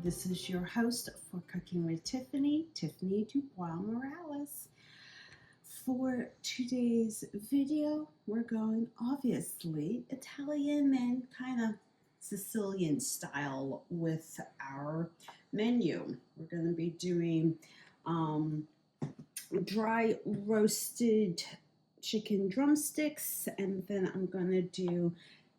This is your host for Cooking with Tiffany, Tiffany DuBois-Morales. For today's video, we're going obviously Italian and kind of Sicilian style with our menu. We're going to be doing dry roasted chicken drumsticks, and then I'm going to do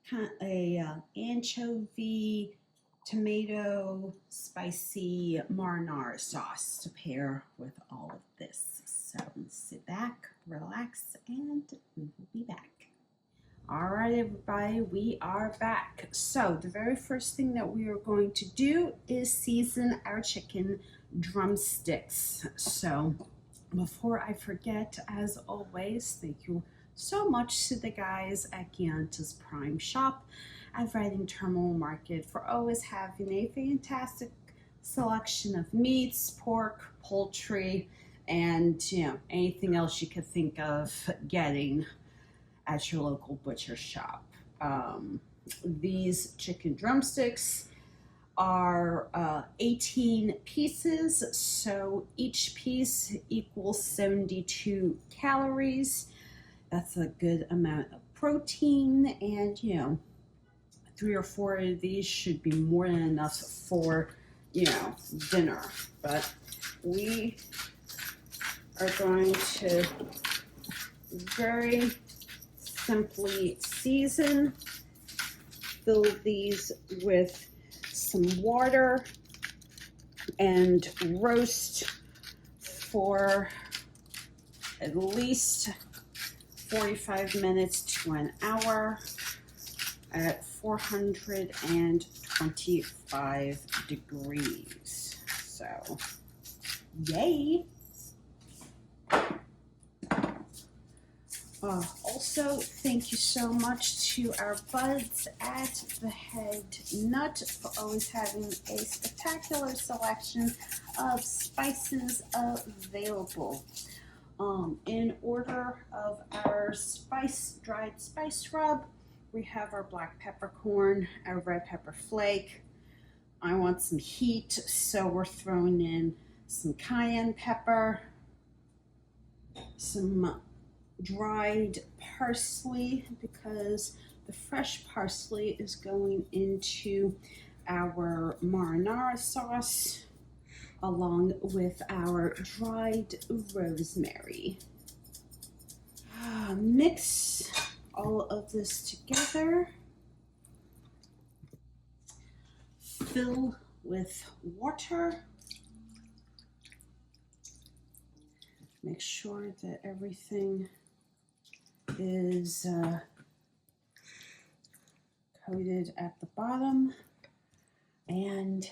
kind of a anchovy tomato spicy marinara sauce to pair with all of this. So sit back, relax, and we will be back. All right, everybody, we are back. So the very first thing that we are going to do is season our chicken drumsticks. So before I forget, as always, thank you so much to the guys at Gianta's Prime Shop at Reading Terminal Market for always having a fantastic selection of meats, pork, poultry, and anything else you could think of getting at your local butcher shop. These chicken drumsticks are 18 pieces, so each piece equals 72 calories. That's a good amount of protein, and 3 or 4 of these should be more than enough for dinner. But we are going to very simply season, fill these with some water, and roast for at least 45 minutes to an hour at 425 degrees. So, yay! Also, thank you so much to our buds at the Head Nut for always having a spectacular selection of spices available. In order of our dried spice rub, we have our black peppercorn, our red pepper flake. I want some heat, so we're throwing in some cayenne pepper, some dried parsley, because the fresh parsley is going into our marinara sauce, along with our dried rosemary. Mix all of this together. Fill with water. Make sure that everything is coated at the bottom, and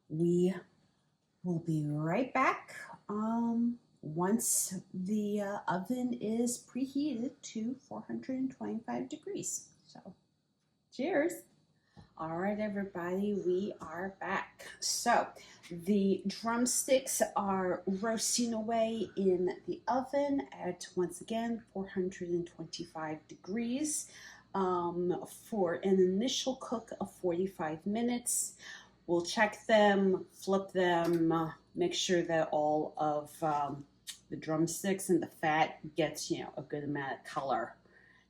we will be right back once the oven is preheated to 425 degrees. So, cheers. All right, everybody, we are back. So, the drumsticks are roasting away in the oven at, once again, 425 degrees for an initial cook of 45 minutes. We'll check them, flip them, make sure that all of the drumsticks and the fat gets, a good amount of color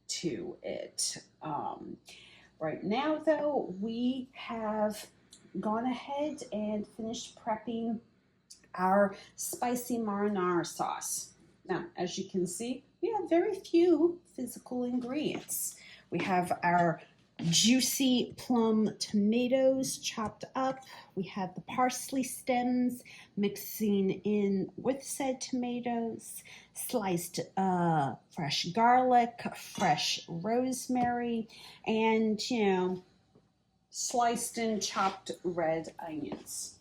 to it. Right now, though, we have gone ahead and finished prepping our spicy marinara sauce. Now, as you can see, we have very few physical ingredients. We have our juicy plum tomatoes chopped up. We have the parsley stems mixing in with said tomatoes, sliced fresh garlic, fresh rosemary, and sliced and chopped red onions.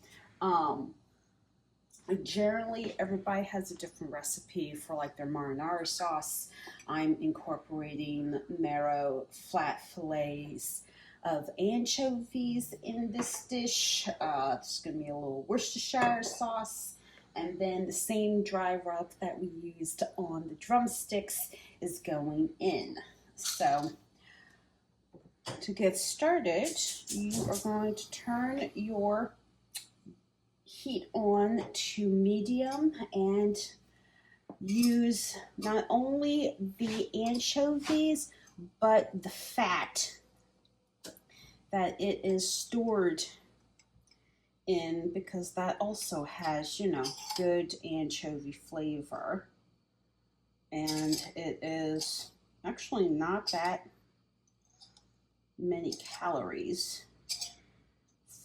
Generally, everybody has a different recipe for like their marinara sauce. I'm incorporating marrow flat fillets of anchovies in this dish. There's going to be a little Worcestershire sauce, and then the same dry rub that we used on the drumsticks is going in. So to get started, you are going to turn your heat on to medium and use not only the anchovies, but the fat that it is stored in, because that also has, you know, good anchovy flavor. And it is actually not that many calories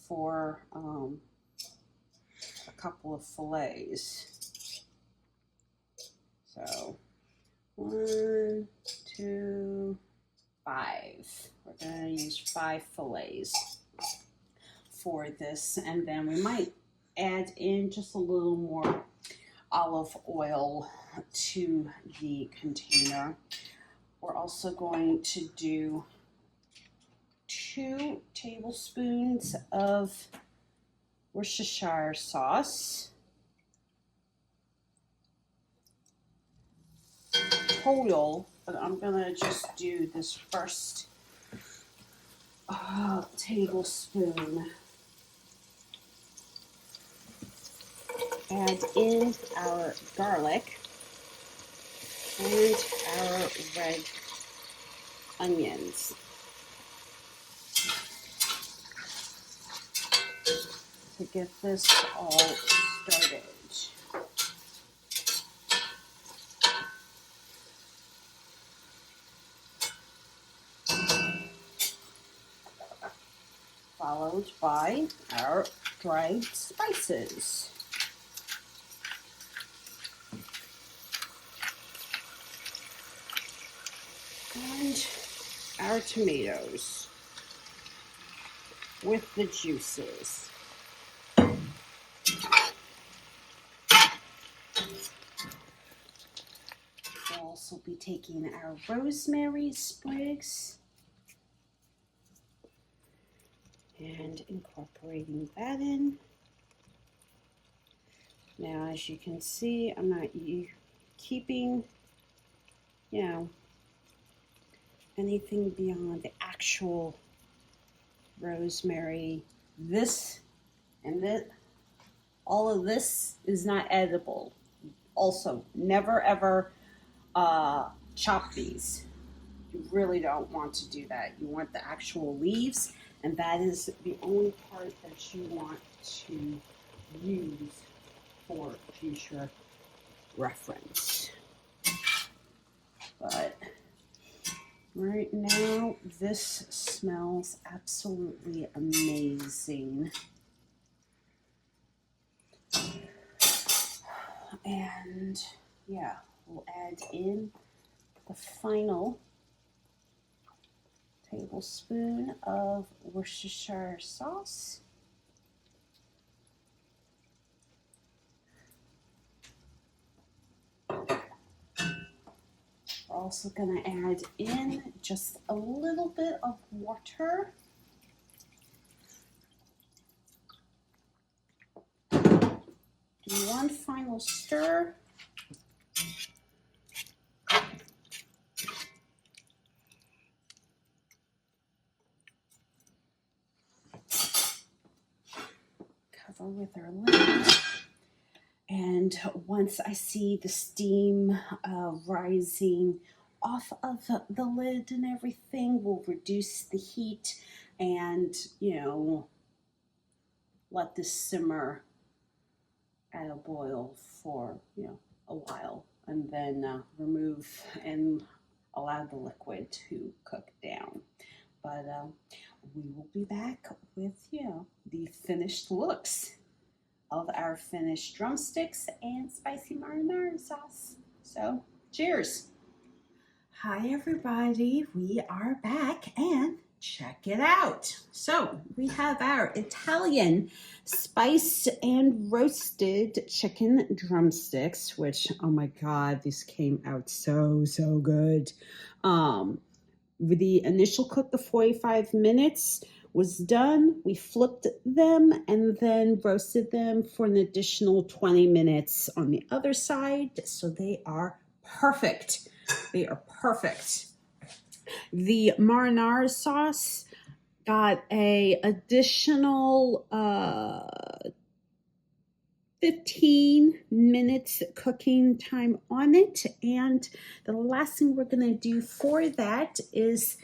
for a couple of fillets. So 1, 2, 5. We're going to use 5 fillets for this, and then we might add in just a little more olive oil to the container. We're also going to do 2 tablespoons of Worcestershire sauce. Total, but I'm gonna just do this first tablespoon. Add in our garlic and our red onions to get this all started. Followed by our dried spices. And our tomatoes with the juices. We'll also be taking our rosemary sprigs and incorporating that in. Now, as you can see, I'm not keeping, you know, anything beyond the actual rosemary. This and this, all of this is not edible. Also, never ever chop these. You really don't want to do that. You want the actual leaves, and that is the only part that you want to use for future reference. But right now, this smells absolutely amazing. And yeah, we'll add in the final tablespoon of Worcestershire sauce. We're also going to add in just a little bit of water. Do one final stir. Cover with our lid. And once I see the steam rising off of the lid and everything, we'll reduce the heat and, you know, let this simmer at a boil for, you know, a while, and then remove and allow the liquid to cook down. But we will be back with, you know, the finished looks of our finished drumsticks and spicy marinara sauce. So, cheers. Hi everybody, we are back and check it out. So, we have our Italian spiced and roasted chicken drumsticks, which, oh my God, these came out so good. The initial cook, the 45 minutes, was done. We flipped them and then roasted them for an additional 20 minutes on the other side. So they are perfect. They are perfect. The marinara sauce got a additional 15 minutes cooking time on it. And the last thing we're going to do for that is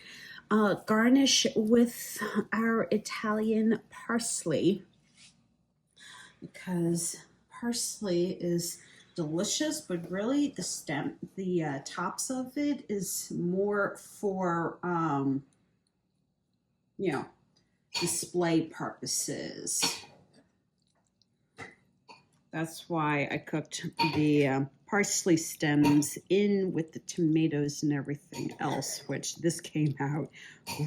garnish with our Italian parsley, because parsley is delicious, but really the tops of it is more for display purposes. That's why I cooked the parsley stems in with the tomatoes and everything else, which this came out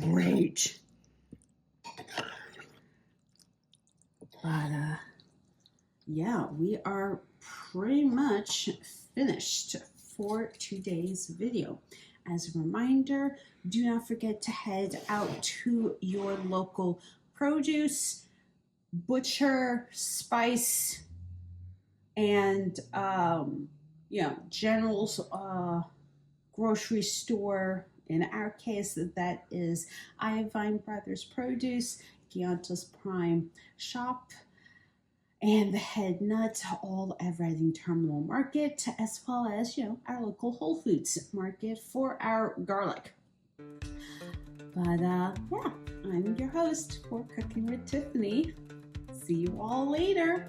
great. But yeah, we are pretty much finished for today's video. As a reminder, do not forget to head out to your local produce, butcher, spice, and General's grocery store. In our case, that is Iovine Brothers Produce, Gianta's Prime Shop, and the Head Nut, all at Reading Terminal Market, as well as our local Whole Foods market for our garlic. But yeah, I'm your host for Cooking with Tiffany. See you all later.